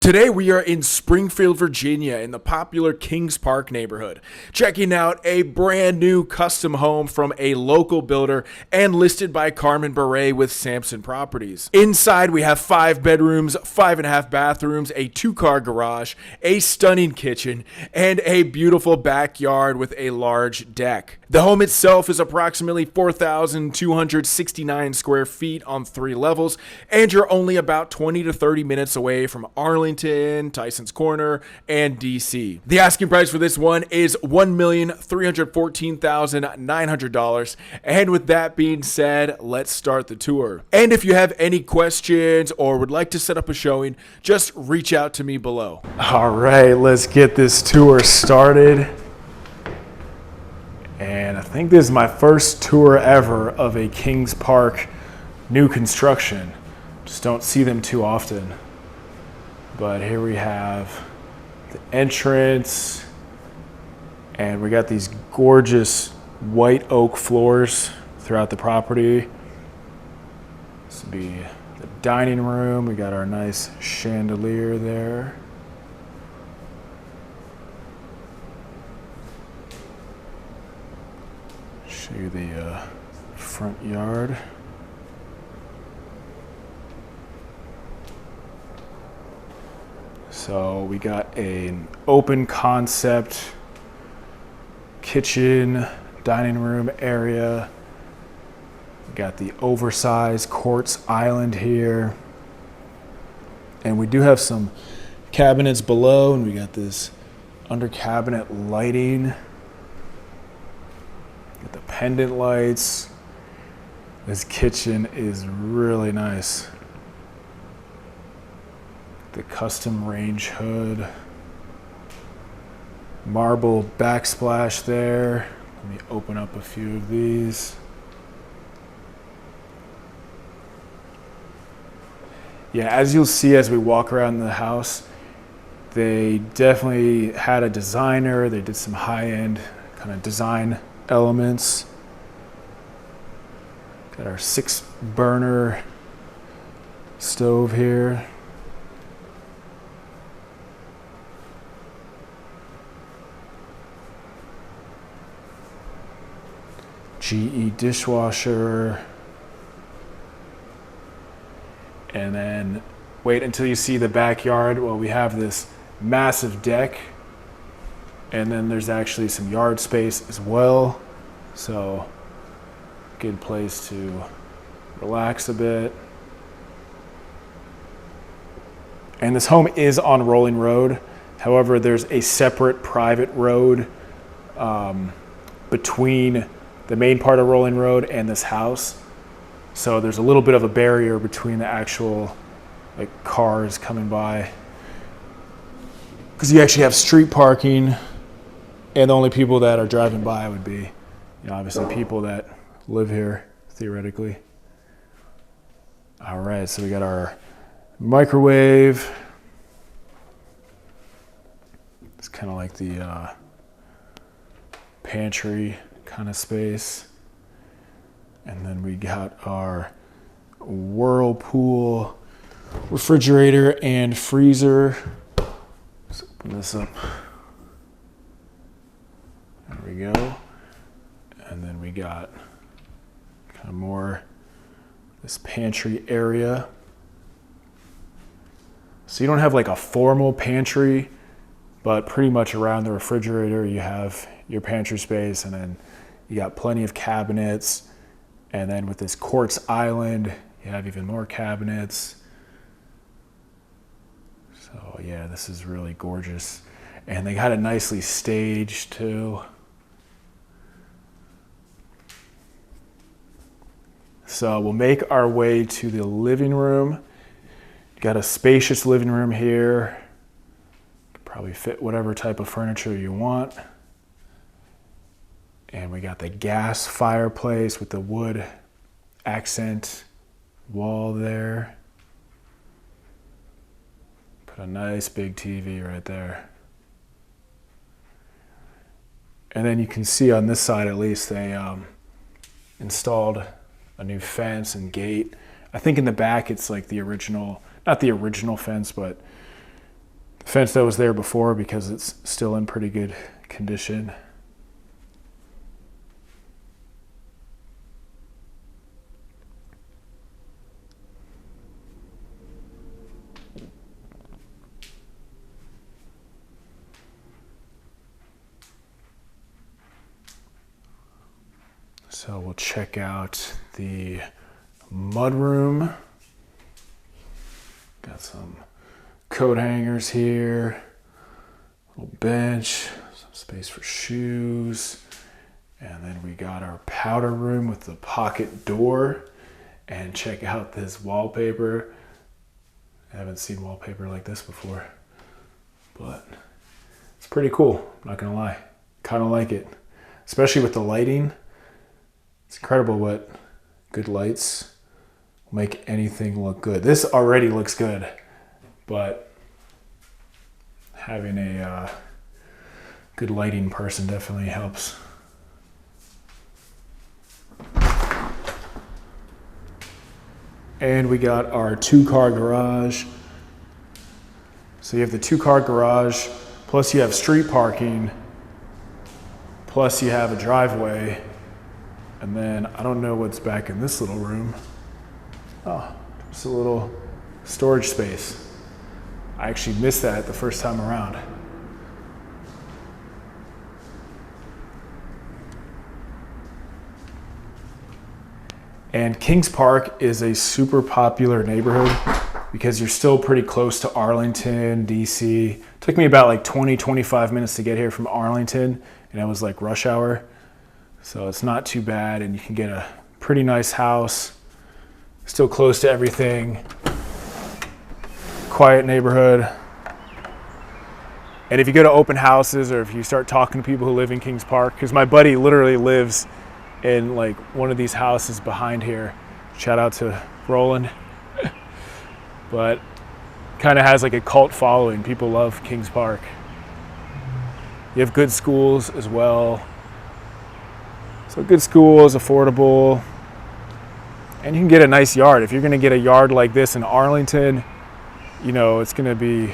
Today we are in Springfield, Virginia in the popular Kings Park neighborhood, checking out a brand new custom home from a local builder and listed by Carmen Bure with Sampson Properties. Inside we have 5 bedrooms, 5.5 bathrooms, a 2-car garage, a stunning kitchen, and a beautiful backyard with a large deck. The home itself is approximately 4,269 square feet on 3 levels, and you're only about 20 to 30 minutes away from Arlington, Tyson's Corner, and DC. The asking price for this one is $1,314,900. And with that being said, let's start the tour. And if you have any questions or would like to set up a showing, just reach out to me below. All right, let's get this tour started. And I think this is my first tour ever of a Kings Park new construction. Just don't see them too often. But here we have the entrance, and we got these gorgeous white oak floors throughout the property. This will be the dining room. We got our nice chandelier there. Show you the front yard. So we got an open concept kitchen, dining room area. We got the oversized quartz island here. And we do have some cabinets below, and we got this under cabinet lighting. Got the pendant lights. This kitchen is really nice. The custom range hood, marble backsplash there. Let me open up a few of these. Yeah, as you'll see as we walk around the house, they definitely had a designer. They did some high-end kind of design elements. Got our 6-burner stove here. GE dishwasher. And then wait until you see the backyard. Well, we have this massive deck, and then there's actually some yard space as well. So good place to relax a bit. And this home is on Rolling Road. However, there's a separate private road between the main part of Rolling Road and this house. So there's a little bit of a barrier between the actual cars coming by, because you actually have street parking, and the only people that are driving by would be, obviously people that live here theoretically. All right, so we got our microwave. It's kind of like the pantry kind of space. And then we got our Whirlpool refrigerator and freezer. Let's open this up. There we go. And then we got kind of more this pantry area. So you don't have like a formal pantry, but pretty much around the refrigerator you have your pantry space, and then you got plenty of cabinets. And then with this quartz island, you have even more cabinets. So yeah, this is really gorgeous. And they got it nicely staged too. So we'll make our way to the living room. Got a spacious living room here. Could probably fit whatever type of furniture you want. And we got the gas fireplace with the wood accent wall there. Put a nice big TV right there. And then you can see on this side, at least, they installed a new fence and gate. I think in the back it's like the original, not the original fence, but fence that was there before because it's still in pretty good condition. So we'll check out the mudroom. Got some coat hangers here, little bench, some space for shoes. And then we got our powder room with the pocket door. And check out this wallpaper. I haven't seen wallpaper like this before, but it's pretty cool, I'm not gonna lie. Kind of like it, especially with the lighting. It's incredible what good lights make anything look good. This already looks good, but having a good lighting person definitely helps. And we got our 2-car garage. So you have the 2-car garage, plus you have street parking, plus you have a driveway. And then I don't know what's back in this little room. Oh, just a little storage space. I actually missed that the first time around. And Kings Park is a super popular neighborhood because you're still pretty close to Arlington, DC. It took me about like 20-25 minutes to get here from Arlington, and it was like rush hour. So it's not too bad, and you can get a pretty nice house, still close to everything, quiet neighborhood. And if you go to open houses or if you start talking to people who live in Kings Park, because my buddy literally lives in like one of these houses behind here. Shout out to Roland. But kind of has like a cult following. People love Kings Park. You have good schools as well. So good schools, affordable, and you can get a nice yard. If you're gonna get a yard like this in Arlington, you know, it's gonna be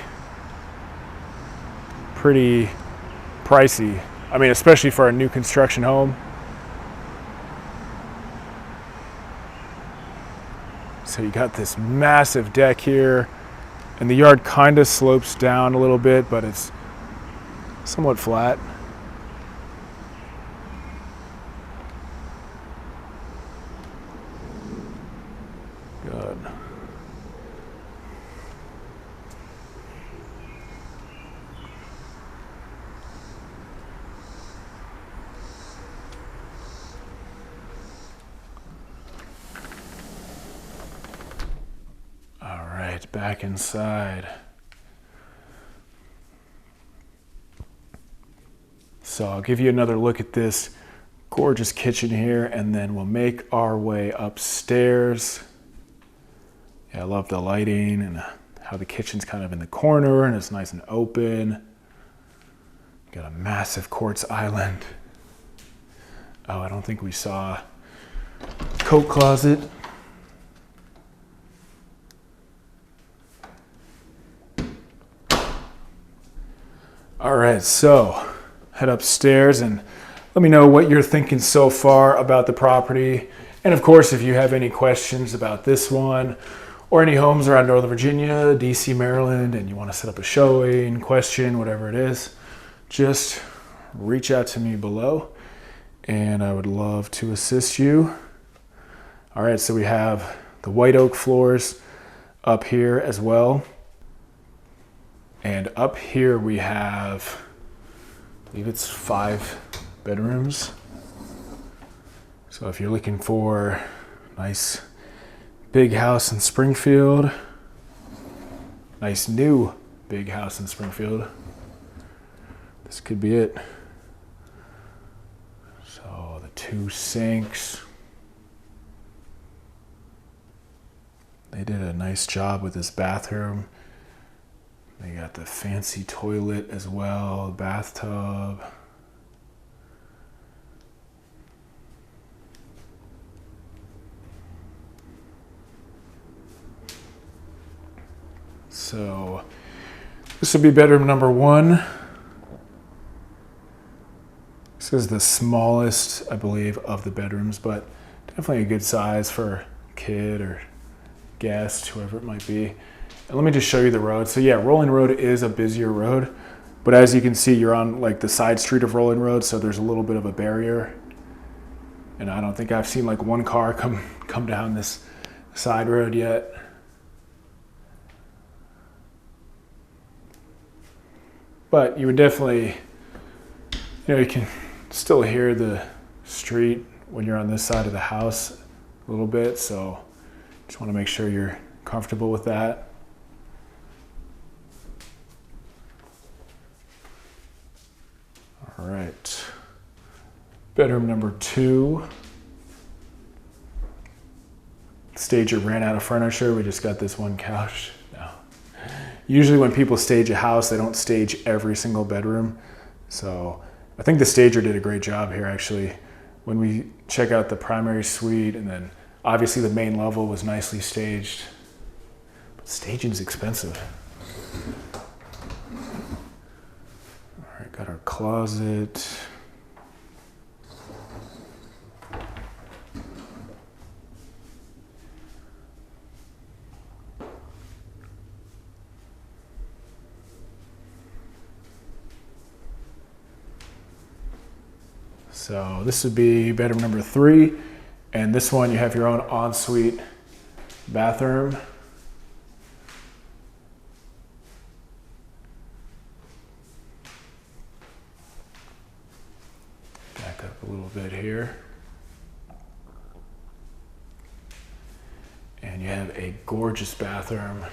pretty pricey. I mean, especially for a new construction home. So you got this massive deck here, and the yard kind of slopes down a little bit, but it's somewhat flat. Good. All right, back inside. So I'll give you another look at this gorgeous kitchen here, and then we'll make our way upstairs. Yeah, I love the lighting and how the kitchen's kind of in the corner and it's nice and open. Got a massive quartz island. Oh, I don't think we saw coat closet. All right, so head upstairs and let me know what you're thinking so far about the property. And of course, if you have any questions about this one or any homes around Northern Virginia, DC, Maryland, and you want to set up a showing, question, whatever it is, just reach out to me below and I would love to assist you. All right, so we have the white oak floors up here as well. And up here we have, I believe it's 5 bedrooms. So if you're looking for a nice big house in Springfield, nice new big house in Springfield, this could be it. So the 2 sinks. They did a nice job with this bathroom. They got the fancy toilet as well, bathtub. So This would be bedroom number 1. This is the smallest, I believe, of the bedrooms, but definitely a good size for a kid or guest, whoever it might be. And let me just show you the road. So yeah, Rolling Road is a busier road, but as you can see, you're on like the side street of Rolling Road, so there's a little bit of a barrier. And I don't think I've seen like one car come down this side road yet. But you would definitely, you can still hear the street when you're on this side of the house a little bit, so just want to make sure you're comfortable with that. All right, bedroom number 2. Stager ran out of furniture. We just got this one couch. No. Usually when people stage a house, they don't stage every single bedroom. So I think the stager did a great job here, actually. When we check out the primary suite, and then obviously the main level was nicely staged. But staging is expensive. All right, got our closet. So this would be bedroom number 3, and this one you have your own ensuite bathroom. Back up a little bit here. And you have a gorgeous bathroom.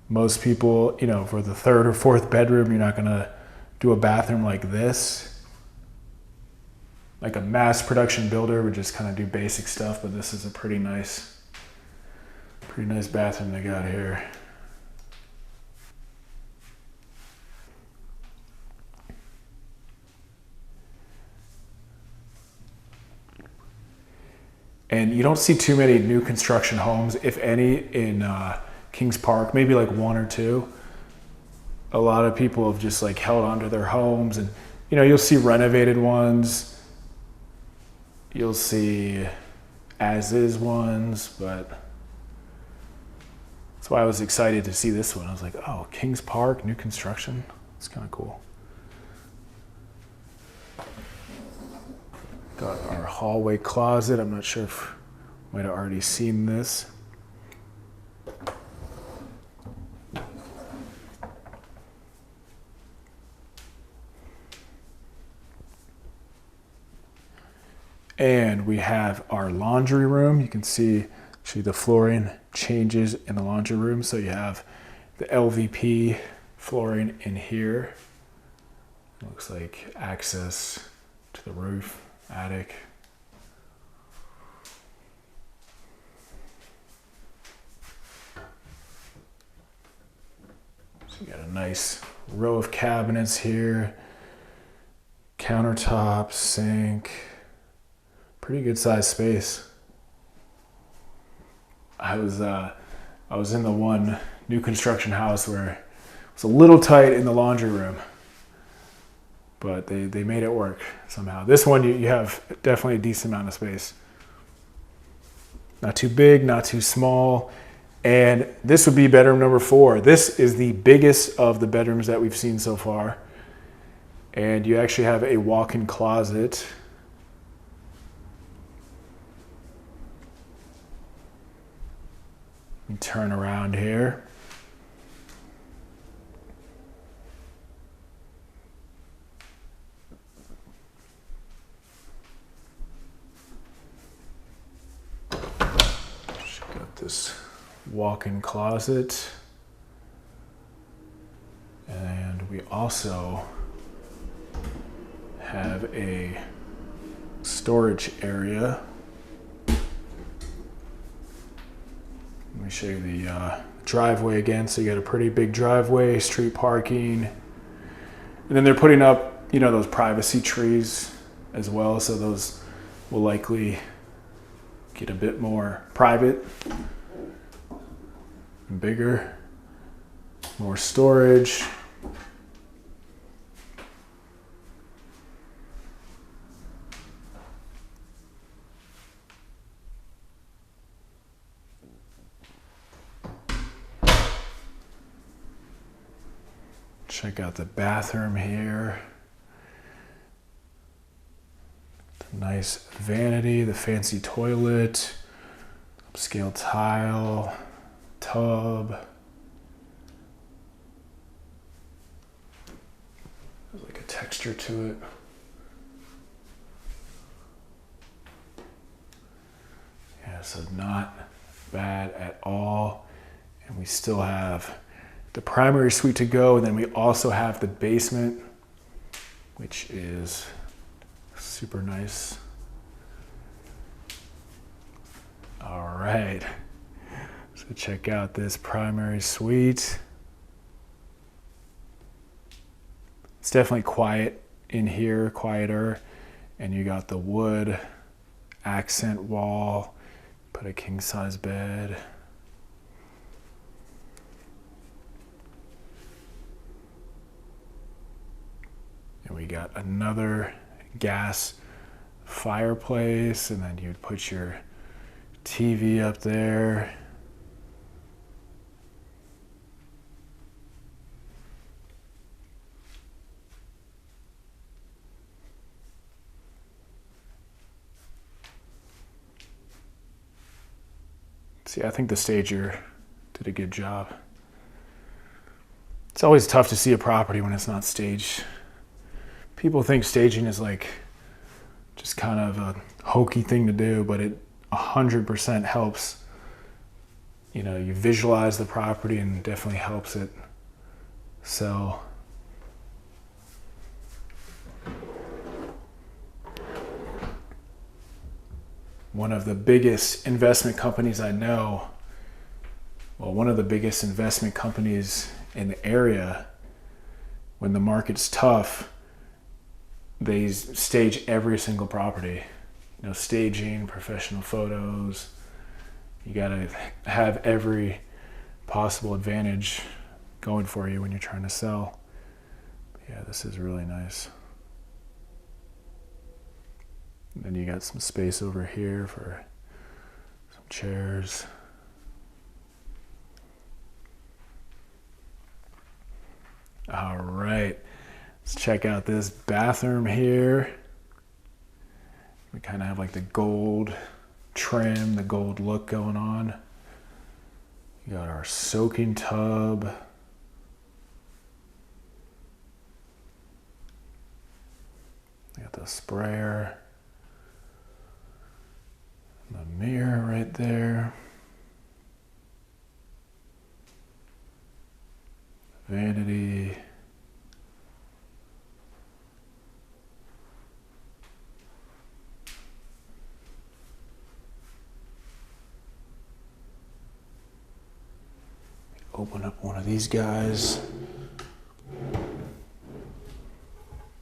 Most people, for the 3rd or 4th bedroom, you're not gonna do a bathroom like this. Like a mass production builder would just kind of do basic stuff, but this is a pretty nice bathroom they got here. And you don't see too many new construction homes, if any, in Kings Park, maybe like 1 or 2. A lot of people have just like held onto their homes, and you'll see renovated ones, you'll see as-is ones, but that's why I was excited to see this one. I was like, oh, Kings Park, new construction, it's kind of cool. Got our hallway closet. I'm not sure if you might have already seen this. And we have our laundry room. You can see actually the flooring changes in the laundry room. So you have the LVP flooring in here. It looks like access to the roof, attic. So you got a nice row of cabinets here, countertops, sink. Pretty good sized space. I was in the one new construction house where it was a little tight in the laundry room, but they made it work somehow. This one you have definitely a decent amount of space. Not too big, not too small. And this would be bedroom number 4. This is the biggest of the bedrooms that we've seen so far. And you actually have a walk-in closet. Turn around here. Got this walk-in closet. And we also have a storage area. Let me show you the driveway again. So you got a pretty big driveway, street parking. And then they're putting up, those privacy trees as well. So those will likely get a bit more private. bigger, more storage. Check out the bathroom here. The nice vanity, the fancy toilet, upscale tile, tub. There's like a texture to it. Yeah, so not bad at all. And we still have the primary suite to go, and then we also have the basement, which is super nice. All right, so check out this primary suite. It's definitely quiet in here, quieter, and you got the wood accent wall, put a king size bed. And we got another gas fireplace, and then you'd put your TV up there. See, I think the stager did a good job. It's always tough to see a property when it's not staged. People think staging is like just kind of a hokey thing to do, but it 100% helps. You know, you visualize the property and definitely helps it sell. One of the biggest investment companies I know, well, one of the biggest investment companies in the area, when the market's tough, they stage every single property. You know, staging, professional photos. You gotta have every possible advantage going for you when you're trying to sell. Yeah, this is really nice. And then you got some space over here for some chairs. All right. Let's check out this bathroom here. We kind of have like the gold trim, the gold look going on. You got our soaking tub. We got the sprayer. The mirror right there. Vanity. Open up one of these guys.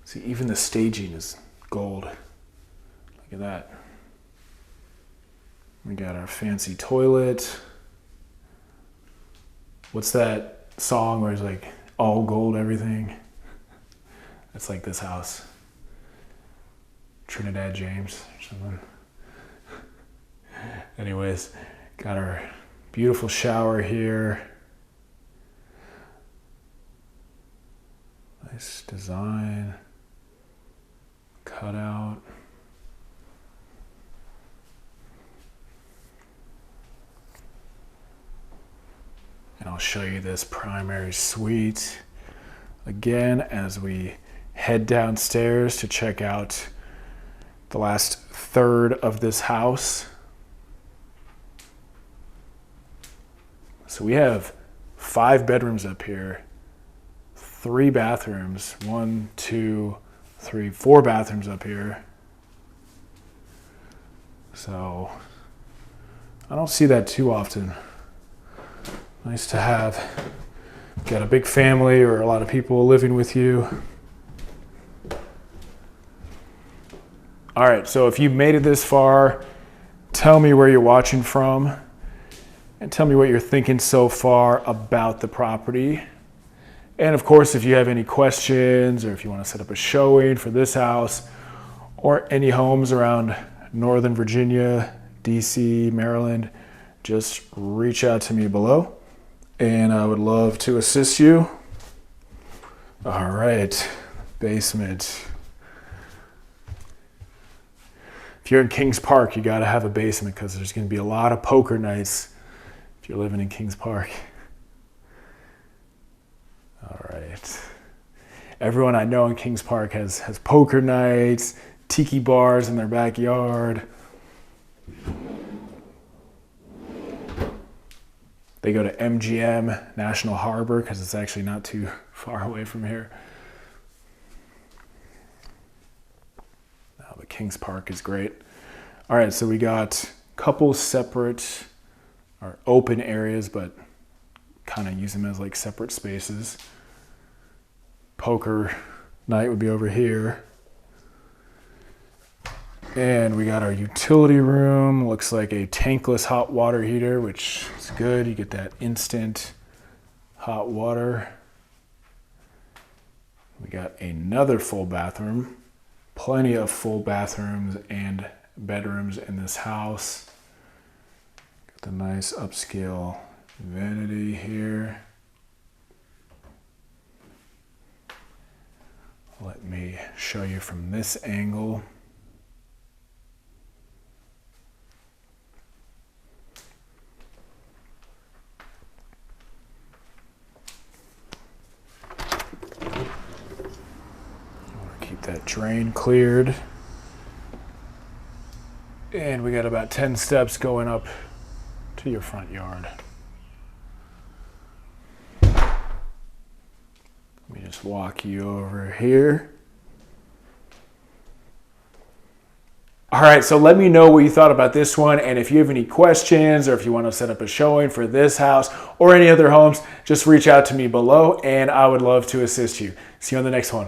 See, even the staging is gold. Look at that. We got our fancy toilet. What's that song where it's like all gold everything? It's like this house. Trinidad James or something. Anyways, got our beautiful shower here. Nice design, cutout. And I'll show you this primary suite again as we head downstairs to check out the last third of this house. So we have 5 bedrooms up here. 3 bathrooms, 1, 2, 3, 4 bathrooms up here. So I don't see that too often. Nice to have. Got a big family or a lot of people living with you. All right, so if you made it this far, tell me where you're watching from. and tell me what you're thinking so far about the property. And of course, if you have any questions or if you want to set up a showing for this house or any homes around Northern Virginia, DC, Maryland, just reach out to me below and I would love to assist you. All right, basement. If you're in Kings Park, you got to have a basement because there's going to be a lot of poker nights if you're living in Kings Park. All right. Everyone I know in Kings Park has poker nights, tiki bars in their backyard. They go to MGM, National Harbor, because it's actually not too far away from here. But Kings Park is great. All right, so we got a couple separate or open areas, but kind of use them as like separate spaces. Poker night would be over here. And we got our utility room. Looks like a tankless hot water heater, which is good. You get that instant hot water. We got another full bathroom. Plenty of full bathrooms and bedrooms in this house. Got the nice upscale vanity here. Let me show you from this angle. Keep that drain cleared. And we got about 10 steps going up to your front yard. Let me just walk you over here. All right, so let me know what you thought about this one. And if you have any questions or if you want to set up a showing for this house or any other homes, just reach out to me below and I would love to assist you. See you on the next one.